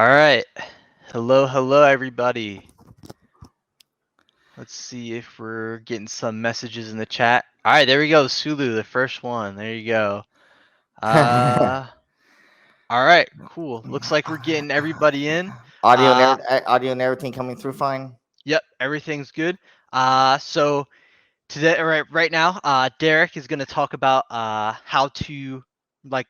All right. Hello, everybody. Let's see if we're getting some messages in the chat. All right, there we go. Sulu, the first one. There you go. All right, cool. Looks like we're getting everybody in. Audio and everything coming through fine. Yep, everything's good. So today, right now, Derek is gonna talk about how to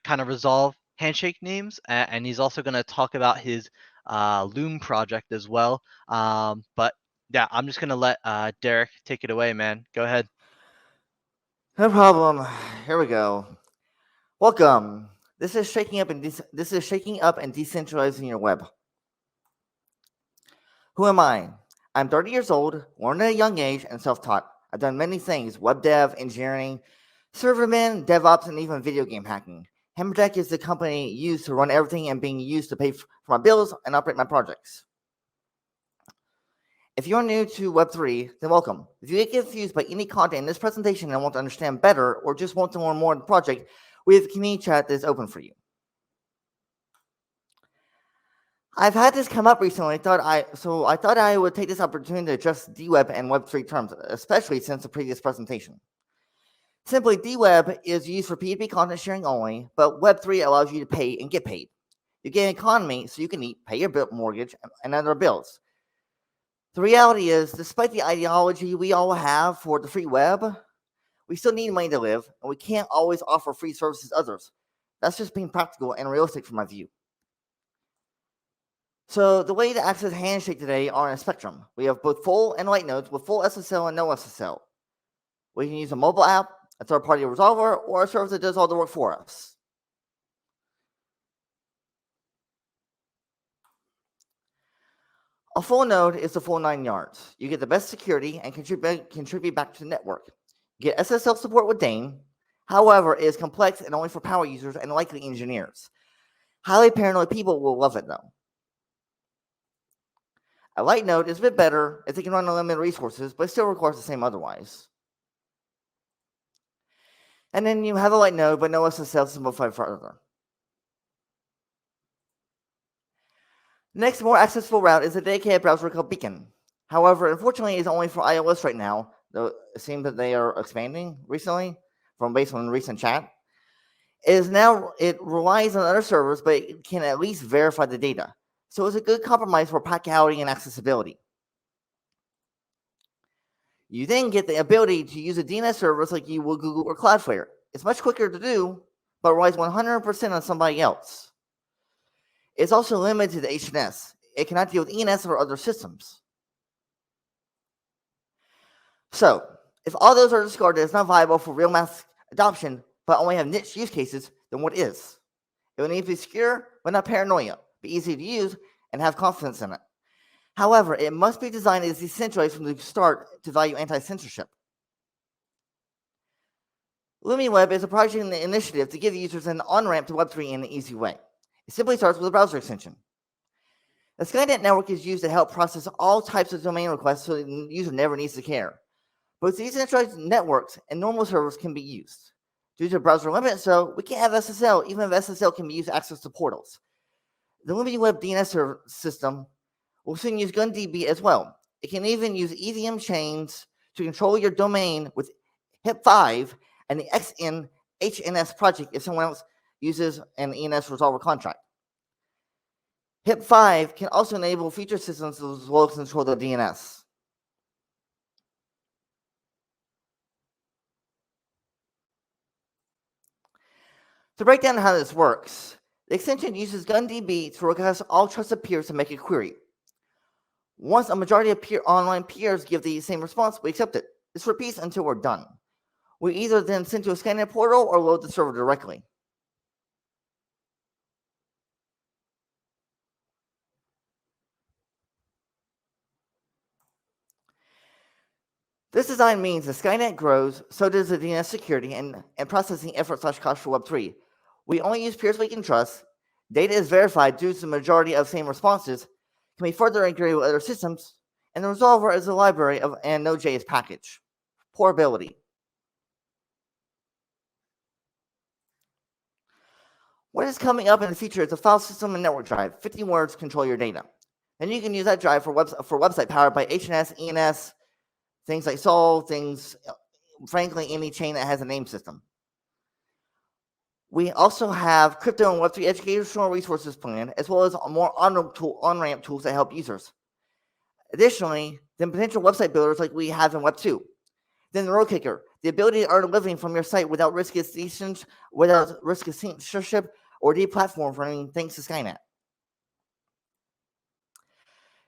kind of resolve handshake names, and he's also gonna talk about his Loom project as well. But yeah, I'm just gonna let Derek take it away, man. Go ahead. No problem. Here we go. Welcome. This is shaking up and decentralizing your web. Who am I? I'm 30 years old, born at a young age, and self-taught. I've done many things: web dev, engineering, serverman, DevOps, and even video game hacking. Hammerjack is the company used to run everything and being used to pay for my bills and operate my projects. If you're new to Web3, then welcome. If you get confused by any content in this presentation and want to understand better or just want to learn more on the project, we have a community chat that is open for you. I've had this come up recently, so I thought I would take this opportunity to address DWeb and Web3 terms, especially since the previous presentation. Simply, DWeb is used for P2P content sharing only, but Web3 allows you to pay and get paid. You get an economy so you can eat, pay your mortgage, and other bills. The reality is, despite the ideology we all have for the free web, we still need money to live, and we can't always offer free services to others. That's just being practical and realistic from my view. So the way to access Handshake today are on a spectrum. We have both full and light nodes with full SSL and no SSL. We can use a mobile app, a third-party resolver, or a service that does all the work for us. A full node is the full 9 yards. You get the best security and contribute back to the network. You get SSL support with Dane. However, it is complex and only for power users and likely engineers. Highly paranoid people will love it though. A light node is a bit better if it can run unlimited resources, but still requires the same otherwise. And then you have a light node, but no SSL to simplify further. The next more accessible route is a dedicated browser called Beacon. However, unfortunately, it's only for iOS right now, though it seems that they are expanding recently, based on recent chat. It relies on other servers, but it can at least verify the data. So it's a good compromise for practicality and accessibility. You then get the ability to use a DNS service like you would Google or Cloudflare. It's much quicker to do, but relies 100% on somebody else. It's also limited to HNS. It cannot deal with ENS or other systems. So, if all those are discarded as not viable for real mass adoption, but only have niche use cases, then what is? It will need to be secure, but not paranoia, be easy to use, and have confidence in it. However, it must be designed as decentralized from the start to value anti-censorship. Loom Web is a project and initiative to give users an on-ramp to Web3 in an easy way. It simply starts with a browser extension. The Skynet network is used to help process all types of domain requests so the user never needs to care. Both decentralized networks and normal servers can be used. Due to browser limits, so we can't have SSL, even if SSL can be used to access to portals. The Loom Web DNS system will soon use GunDB as well. It can even use EVM chains to control your domain with HIP5 and the XN HNS project if someone else uses an ENS resolver contract. HIP5 can also enable feature systems as well as control the DNS. To break down how this works, the extension uses GunDB to request all trusted peers to make a query. Once a majority of online peers give the same response, we accept it. This repeats until we're done. We either then send to a Skynet portal or load the server directly. This design means the Skynet grows, so does the DNS security and processing effort/cost for Web3. We only use peers we can trust. Data is verified due to the majority of same responses, can be further integrated with other systems, and the resolver is a library and Node.js package. Portability. What is coming up in the future is a file system and network drive. 50 words control your data. And you can use that drive for website powered by HNS, ENS, things like Sol, frankly, any chain that has a name system. We also have crypto and Web3 educational resources planned, as well as more on-ramp tools that help users. Additionally, then potential website builders like we have in Web 2. Then the road kicker, the ability to earn a living from your site without risk of censorship or deplatforming thanks to Skynet.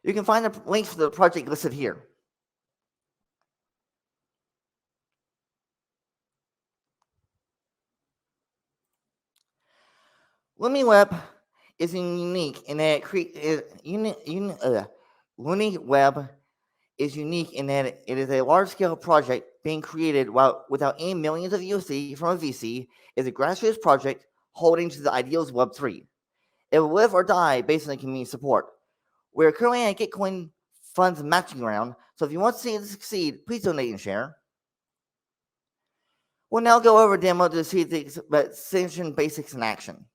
You can find the links for the project listed here. Loom Web is unique in that Loom Web is unique in that it is a large-scale project being created without any millions of USD from a VC. It's a grassroots project holding to the ideals of Web3. It will live or die based on the community support. We're currently at Gitcoin funds matching round, so if you want to see it succeed, please donate and share. We'll now go over a demo to see the Ascension basics in action.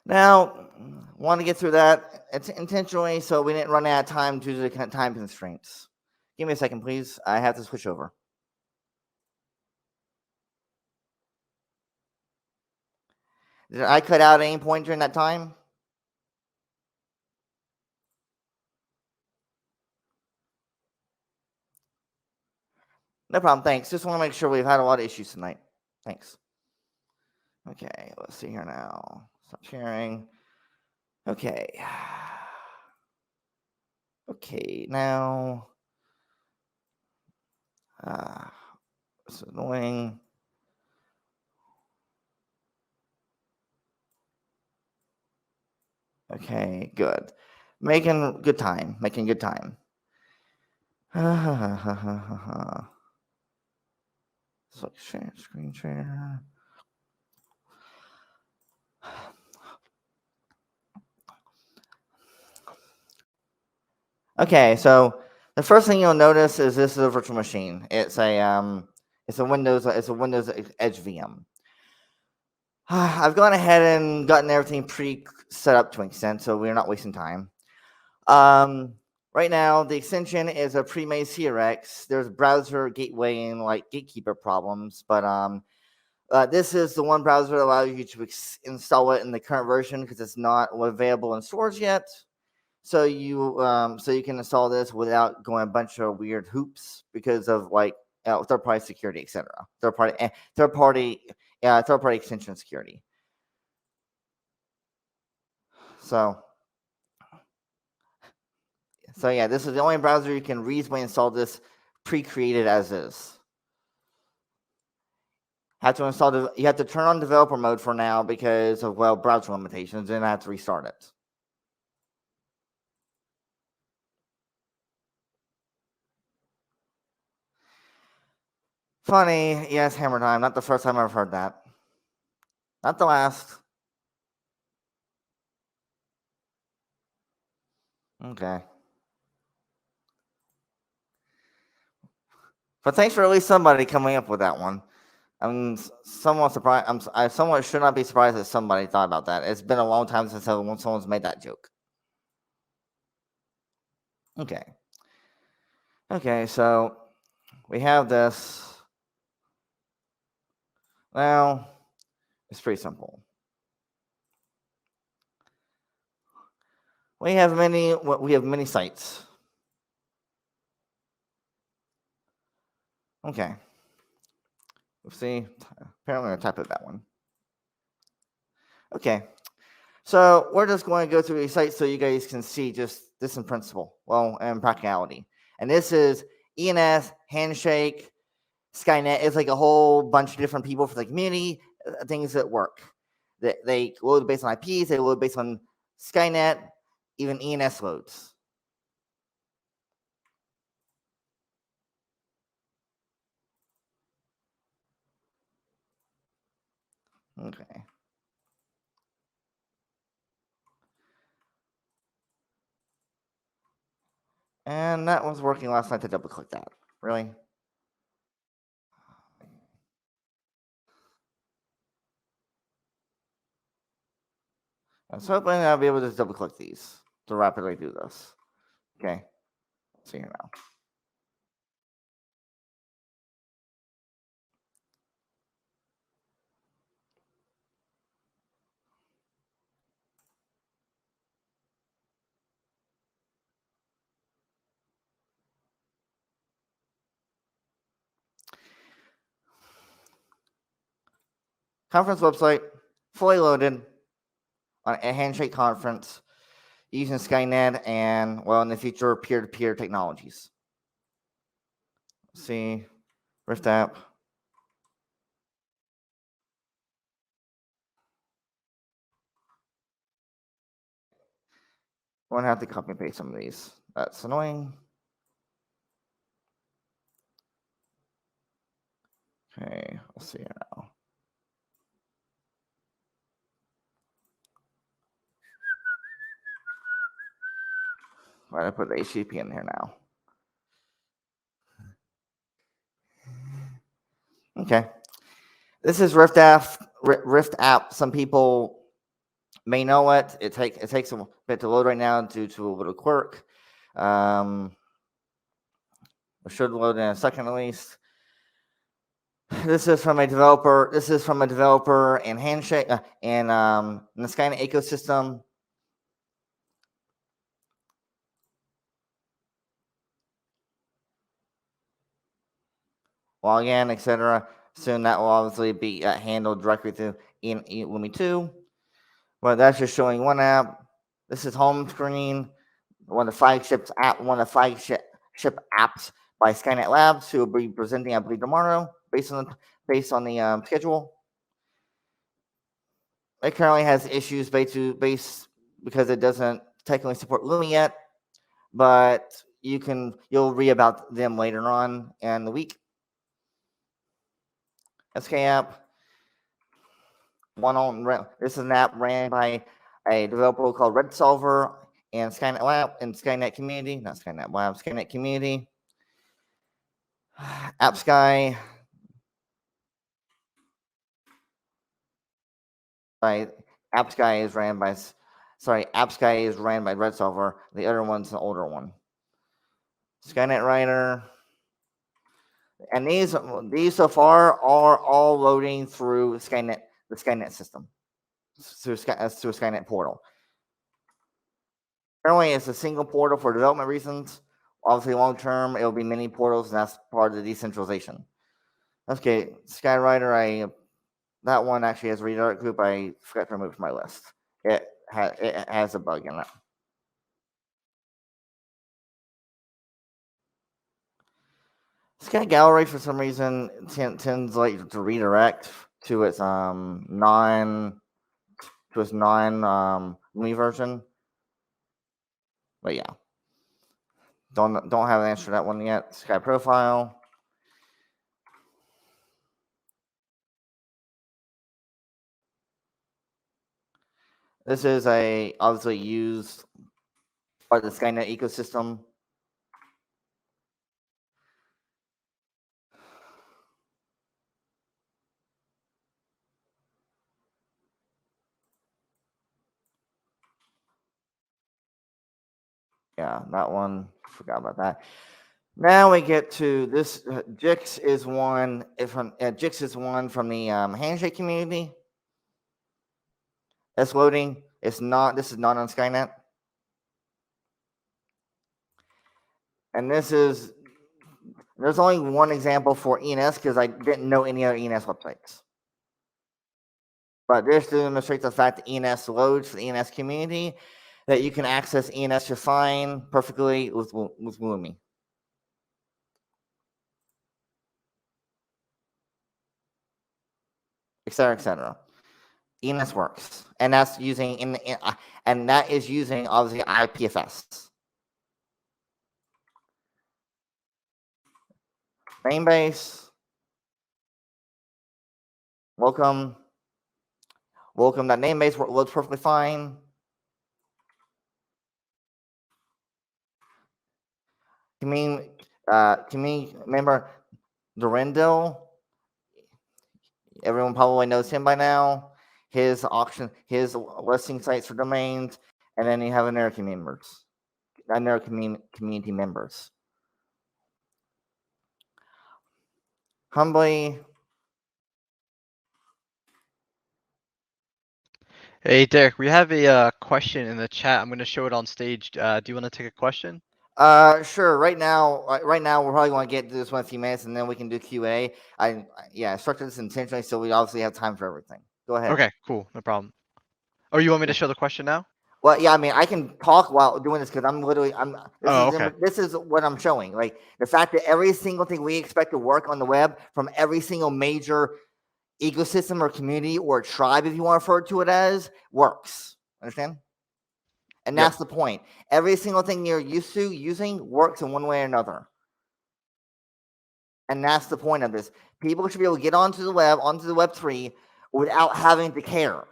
Now, want to get through that intentionally so we didn't run out of time due to the time constraints. Give me a second, please. I have to switch over. Did I cut out at any point during that time? No problem. Thanks. Just want to make sure we've had a lot of issues tonight. Thanks. Okay, let's see here now. Stop sharing. Okay. Okay, now. This is annoying. Okay, good. Making good time. So share, screen share. Okay, so the first thing you'll notice is this is a virtual machine. It's a Windows Edge VM. I've gone ahead and gotten everything pre-set up to an extent, so we're not wasting time. Right now, the extension is a pre-made CRX. There's browser gateway and like gatekeeper problems, but this is the one browser that allows you to install it in the current version because it's not available in stores yet. So you can install this without going a bunch of weird hoops because of like third-party security, etc. Third-party extension security. So yeah, this is the only browser you can reasonably install this pre-created as is. You have to turn on developer mode for now because of browser limitations, and I have to restart it. Funny, yes, hammer time. Not the first time I've heard that. Not the last. Okay. But thanks for at least somebody coming up with that one. I'm somewhat surprised. I somewhat should not be surprised that somebody thought about that. It's been a long time since someone's made that joke. Okay. Okay, so we have this. Well, it's pretty simple. We have many sites. Okay. Let's see. Apparently, I'm going to type it that one. Okay. So we're just going to go through these sites so you guys can see just this in principle, and practicality. And this is ENS, Handshake, Skynet. It's like a whole bunch of different people for the community, things that work. They load based on IPs, they load based on Skynet, even ENS loads. Okay. And that was working last night to double click that. Really? So hopefully I'll be able to double click these to rapidly do this. Okay, let's see here now. Conference website, fully loaded on a Handshake conference using Skynet and, well, in the future, peer-to-peer technologies. Let's see, Rift app. I'm gonna have to copy and paste some of these. That's annoying. Okay, let's see here now. Why did I put the HTTP in here now? Okay. This is Rift app. Some people may know it. It takes a bit to load right now due to a little quirk. It should load in a second at least. This is from a developer. In Handshake in the Skynet ecosystem. Login, etc. Soon that will obviously be handled directly through Lumi 2. Well, that's just showing one app. This is home screen, one of the flagship apps by Skynet Labs, who will be presenting, I believe, tomorrow, based on the schedule. It currently has issues because it doesn't technically support Lumi yet, but you'll read about them later on in the week. SK app. This is an app ran by a developer called Red Solver and Skynet Lab and Skynet Community, not Skynet Lab, Skynet Community. AppSky. AppSky is ran by Red Solver. The other one's an older one. Skynet Writer. And these so far are all loading through the Skynet system, through a Skynet portal. Currently, it's a single portal for development reasons. Obviously, long term, it'll be many portals, and that's part of the decentralization. Okay, Skywriter, that one actually has a redirect group. I forgot to remove from my list. It has a bug in it. Sky Gallery, for some reason, tends like to redirect to its non Lumi version. But yeah, don't have an answer to that one yet. Sky Profile. This is obviously used by the Skynet ecosystem. Yeah, that one. Forgot about that. Now we get to this. Jix is one. Jix is one from the Handshake community. It's loading. It's not. This is not on Skynet. And there's only one example for ENS because I didn't know any other ENS websites. But this demonstrates the fact that ENS loads for the ENS community, that you can access ENS just fine, perfectly with Lumi. Etc. etc. ENS works, and that's using and that is using obviously IPFS. Main base. Welcome. That name base loads perfectly fine. Remember Durandil? Everyone probably knows him by now. his auction, his listing sites for domains, and then you have another community members. Humbly. Hey Derek, we have a question in the chat. I'm going to show it on stage. Do you want to take a question? Sure. Right now, we're probably going to get to this one in a few minutes, and then we can do QA. I structured this intentionally, so we obviously have time for everything. Go ahead. Okay, cool, no problem. Oh, you want me to show the question now? Well, yeah, I mean, I can talk while doing this because Oh, okay. This is what I'm showing. Like the fact that every single thing we expect to work on the web from every single major ecosystem or community or tribe, if you want to refer to it as, works. Understand? And Yep. that's the point. Every single thing you're used to using works in one way or another. And that's the point of this. People should be able to get onto the Web3, without having to care.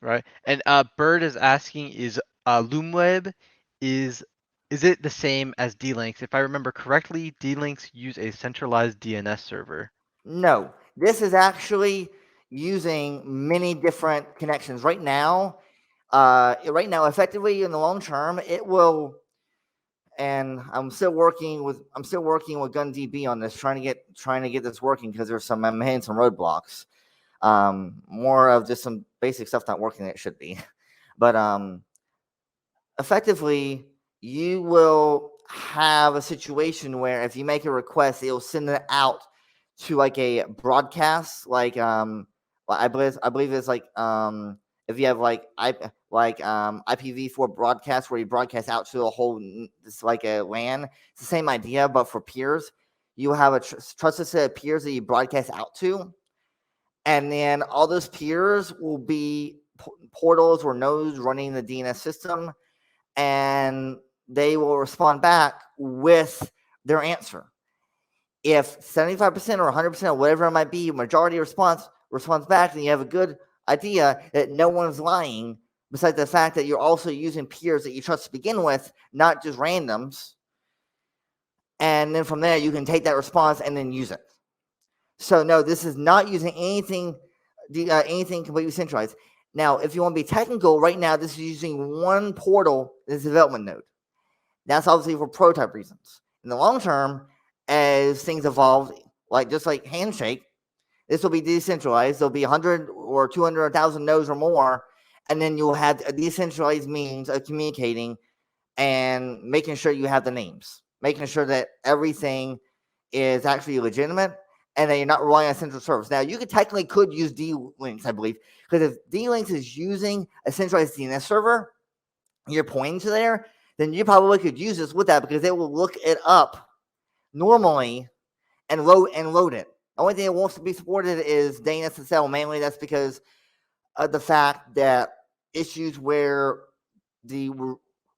Right. And Bird is asking, is Loom Web is it the same as D-Links? If I remember correctly, D-Links use a centralized DNS server. No, this is actually using many different connections. Right now, effectively in the long term, it will. And I'm still working with GunDB on this, trying to get this working because I'm hitting some roadblocks. More of just some basic stuff not working that it should be, but effectively, you will have a situation where if you make a request, it'll send it out to like a broadcast, like I believe it's like if you have like IPv4 broadcast where you broadcast out to a whole, it's like a LAN. It's the same idea, but for peers, you have a trusted set of peers that you broadcast out to, and then all those peers will be portals or nodes running the DNS system, and they will respond back with their answer. If 75% or 100% or whatever it might be, majority responds back, then you have a good idea that no one's lying, besides the fact that you're also using peers that you trust to begin with, not just randoms. And then from there, you can take that response and then use it. So no, this is not using anything completely centralized. Now, if you want to be technical, right now, this is using one portal, this development node. That's obviously for prototype reasons. In the long term, as things evolve, just like Handshake, this will be decentralized. There'll be 100 or 200 or 1,000 nodes or more, and then you'll have a decentralized means of communicating and making sure you have the names, making sure that everything is actually legitimate and that you're not relying on central service. Now, you could use D-Links, I believe, because if D-Links is using a centralized DNS server, you're pointing to there, then you probably could use this with that because it will look it up normally and load it. The only thing that wants to be supported is DNS mainly. That's because of the fact that issues where the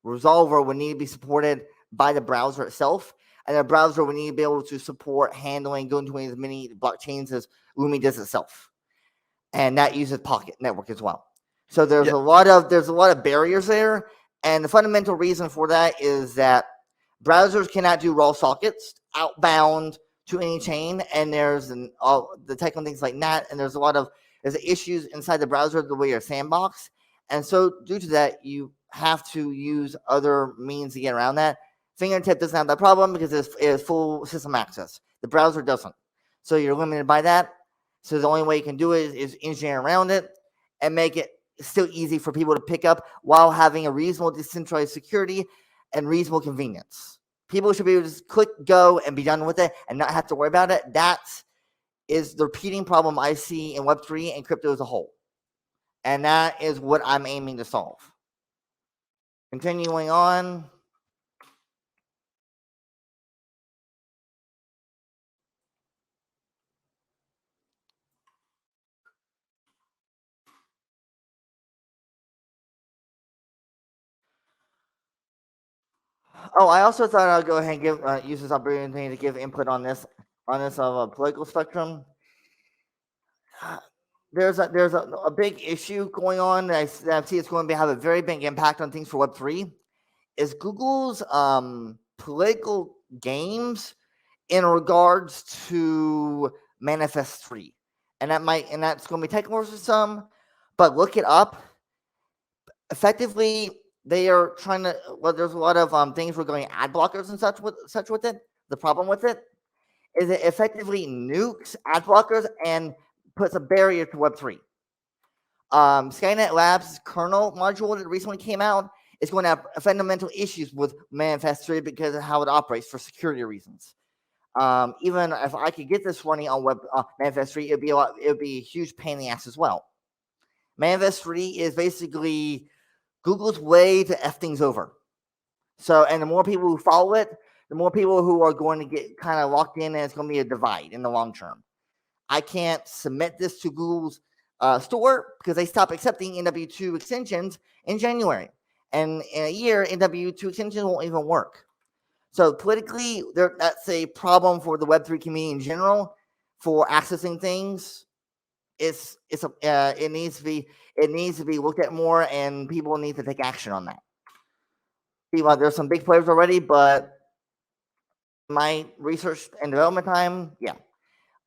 resolver would need to be supported by the browser itself, and the browser would need to be able to support going to as many blockchains as Lumi does itself, and that uses Pocket Network as well. So there's a lot of barriers there, and the fundamental reason for that is that browsers cannot do raw sockets outbound to any chain, and there's all the technical things like that, and there's issues inside the browser the way your sandbox, and so due to that, you have to use other means to get around that. Fingertip doesn't have that problem because it has full system access. The browser doesn't, so you're limited by that. So the only way you can do it is engineer around it and make it still easy for people to pick up while having a reasonable decentralized security and reasonable convenience. People should be able to just click go and be done with it and not have to worry about it. That is the repeating problem I see in Web3 and crypto as a whole. And that is what I'm aiming to solve. Continuing on. Oh, I also thought I'd go ahead and use this opportunity to give input on this political spectrum. There's a big issue going on that I see it's going to have a very big impact on things for Web3. Is Google's political games in regards to Manifest 3. and that's going to be technical for some, but look it up. Effectively, they are trying to. Well, there's a lot of things regarding ad blockers and such with it. The problem with it is it effectively nukes ad blockers and puts a barrier to Web3. Skynet Labs kernel module that recently came out is going to have fundamental issues with Manifest 3 because of how it operates for security reasons. Even if I could get this running on Manifest 3, it would be a huge pain in the ass as well. Manifest 3 is basically Google's way to F things over. So, and the more people who follow it, the more people who are going to get kind of locked in, and it's going to be a divide in the long term. I can't submit this to Google's store because they stopped accepting NW2 extensions in January. And in a year, NW2 extensions won't even work. So politically, that's a problem for the Web3 community in general for accessing things. It needs to be looked at more, and people need to take action on that. There's some big players already, but my research and development time,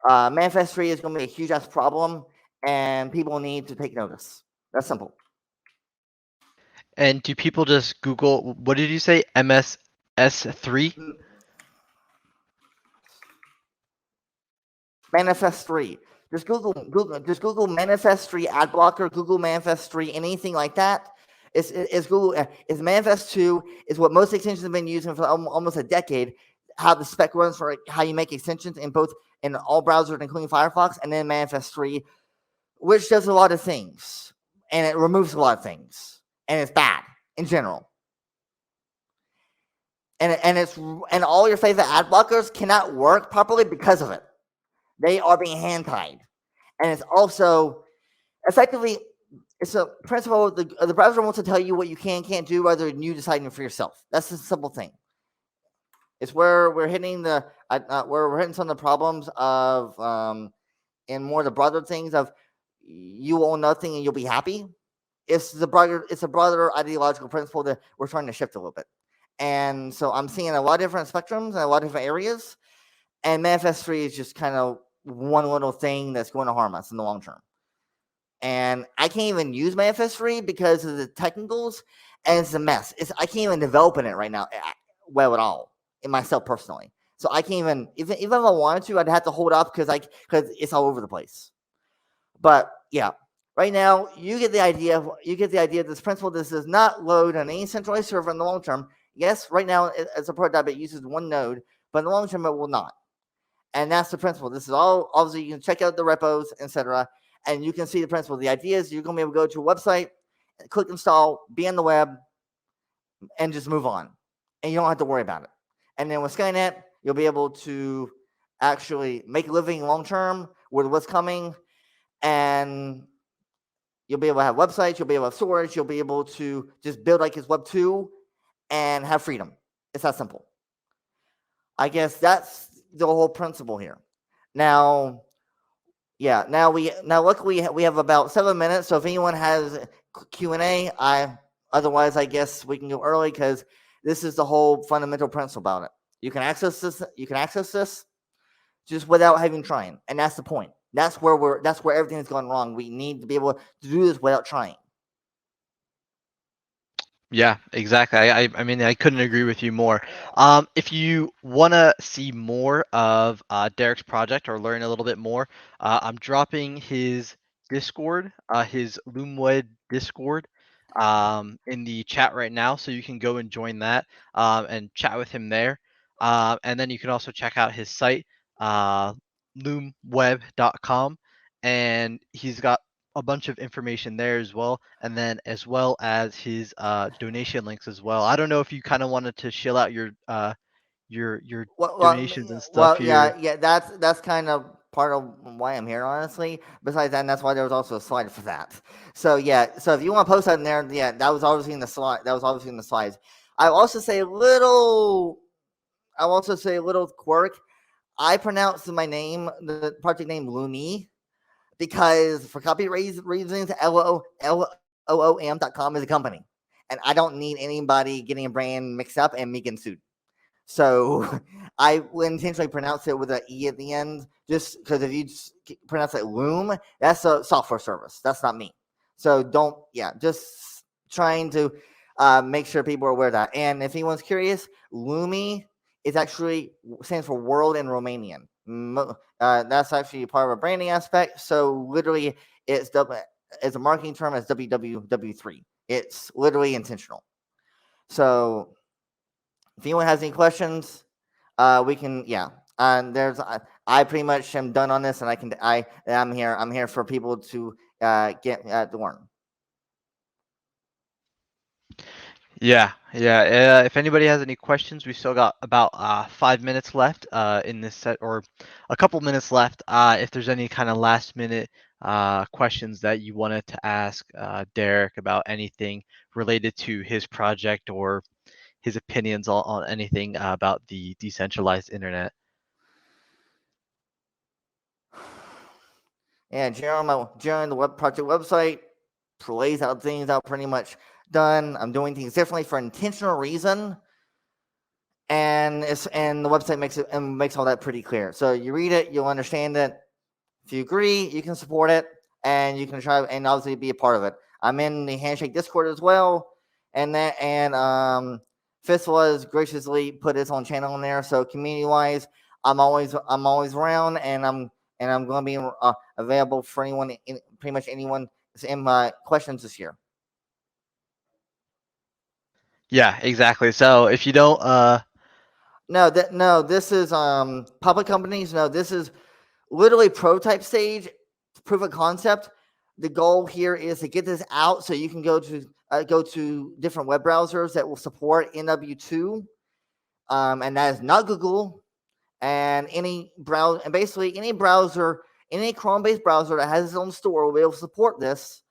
Manifest 3 is going to be a huge ass problem, and people need to take notice. That's simple. And do people just Google, what did you say, MSS3? Manifest 3. Just Google Manifest 3 ad blocker, Google Manifest 3, anything like that. Is Google is Manifest 2 is what most extensions have been using for almost a decade. How the spec runs for how you make extensions in all browsers, including Firefox, and then Manifest 3, which does a lot of things, and it removes a lot of things, and it's bad in general. And all your favorite ad blockers cannot work properly because of it. They are being hand tied, and it's also effectively it's a principle. The browser wants to tell you what you can and can't do, rather than you deciding for yourself. That's a simple thing. It's where we're hitting some of the problems of and more the broader things of you own nothing and you'll be happy. It's a broader ideological principle that we're trying to shift a little bit. And so I'm seeing a lot of different spectrums and a lot of different areas. And Manifest 3 is just kind of one little thing that's going to harm us in the long term. And I can't even use Manifest 3 because of the technicals, and it's a mess. I can't even develop in it right now well at all, in myself personally. So I can't even, even if I wanted to, I'd have to hold up because it's all over the place. But yeah, right now you get the idea. You get the idea of this principle. This does not load on any centralized server in the long term. Yes, right now as a prototype, it uses one node, but in the long term it will not. And that's the principle. This is all, obviously, you can check out the repos, etc. And you can see the principle. The idea is you're going to be able to go to a website, click install, be on the web, and just move on. And you don't have to worry about it. And then with Skynet, you'll be able to actually make a living long term with what's coming. And you'll be able to have websites, you'll be able to have storage, you'll be able to just build like it's Web 2 and have freedom. It's that simple. I guess that's the whole principle here. Now luckily we have about 7 minutes, so if anyone has Q&A, otherwise I guess we can go early because this is the whole fundamental principle about it. You can access this just without having trying, and that's the point. That's where everything has gone wrong. We need to be able to do this without trying. Yeah, exactly. I mean, I couldn't agree with you more. If you want to see more of Derek's project or learn a little bit more, I'm dropping his Discord, his Loom Web Discord, in the chat right now, so you can go and join that and chat with him there. And then you can also check out his site, loomweb.com, and he's got a bunch of information there as well, and then as well as his donation links as well. I don't know if you kind of wanted to shill out your donations and stuff here. Yeah, that's kind of part of why I'm here, honestly. Besides that, and that's why there was also a slide for that. So yeah, so if you want to post that in there, yeah, that was obviously in the slide. That was obviously in the slides. I'll also say a little quirk. I pronounced the project name Loomy, because for copyright reasons, LOOM.com is a company. And I don't need anybody getting a brand mixed up and me getting sued. So I will intentionally pronounce it with an E at the end, just because if you pronounce it Loom, that's a software service. That's not me. So don't, just trying to make sure people are aware of that. And if anyone's curious, Loomy is actually stands for World in Romanian. That's actually part of a branding aspect. So literally, it's as a marketing term as WWW3. It's literally intentional. So if anyone has any questions, we can, and there's I pretty much am done on this, and I'm here for people to get to learn. Yeah. If anybody has any questions, we still got about 5 minutes left in this set, or a couple minutes left. If there's any kind of last minute questions that you wanted to ask Derek about anything related to his project or his opinions on anything about the decentralized internet. Yeah, during the web project website lays out things out pretty much done. I'm doing things differently for intentional reason, and the website makes all that pretty clear. So you read it, you'll understand it. If you agree, you can support it, and you can try and obviously be a part of it. I'm in the Handshake Discord as well, and Fistful has graciously put its own channel in there. So community wise, I'm always around, and I'm going to be available for anyone, pretty much anyone in my questions this year. Yeah, exactly. So if you don't No, this is public companies. No, this is literally prototype stage, proof of concept. The goal here is to get this out so you can go to different web browsers that will support NW2, and that is not Google, and any browser, and basically any browser, any Chrome-based browser that has its own store will be able to support this,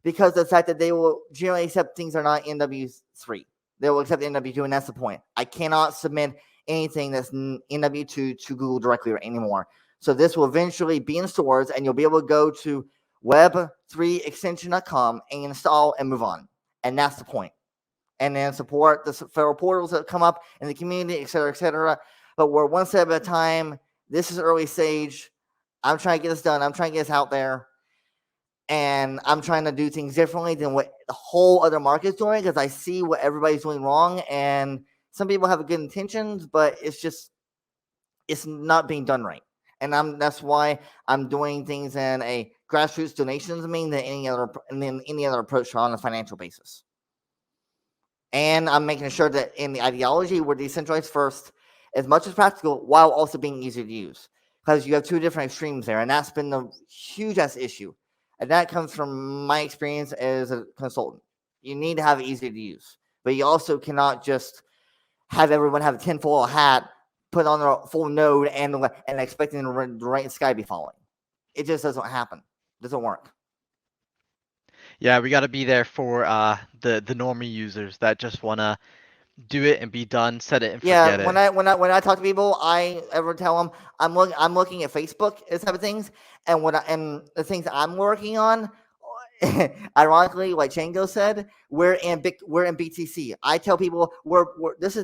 because of the fact that they will generally accept things that are not NW3. They will accept NW2, and that's the point. I cannot submit anything that's NW2 to Google directly anymore. So this will eventually be in stores, and you'll be able to go to web3extension.com and install and move on. And that's the point. And then support the federal portals that come up in the community, et cetera, et cetera. But we're one step at a time. This is early stage. I'm trying to get this done. I'm trying to get this out there. And I'm trying to do things differently than what the whole other market is doing, because I see what everybody's doing wrong. And some people have good intentions, but it's not being done right. And that's why I'm doing things in a grassroots donations than any other approach on a financial basis. And I'm making sure that in the ideology, we're decentralized first, as much as practical, while also being easy to use, because you have two different extremes there, and that's been the hugest issue. And that comes from my experience as a consultant. You need to have it easy to use, but you also cannot just have everyone have a tinfoil hat, put on their full node, and expecting the right sky be falling. It just doesn't happen. It doesn't work. Yeah, we got to be there for the normie users that just want to do it and be done, set it and forget When it. I talk to people, I ever tell them I'm looking at Facebook and type of things, and the things I'm working on. Ironically, like Chango said, we're in BTC. I tell people we're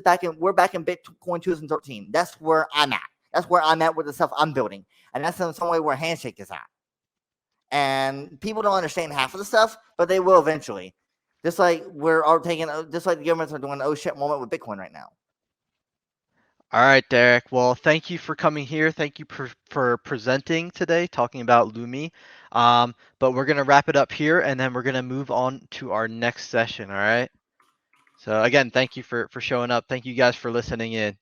back in Bitcoin 2013. That's where I'm at. That's where I'm at with the stuff I'm building, and that's in some way where Handshake is at. And people don't understand half of the stuff, but they will eventually. Just like just like the governments are doing an oh shit moment with Bitcoin right now. All right, Derek. Well, thank you for coming here. Thank you for presenting today, talking about Lumi. But we're gonna wrap it up here, and then we're gonna move on to our next session. All right. So again, thank you for showing up. Thank you guys for listening in.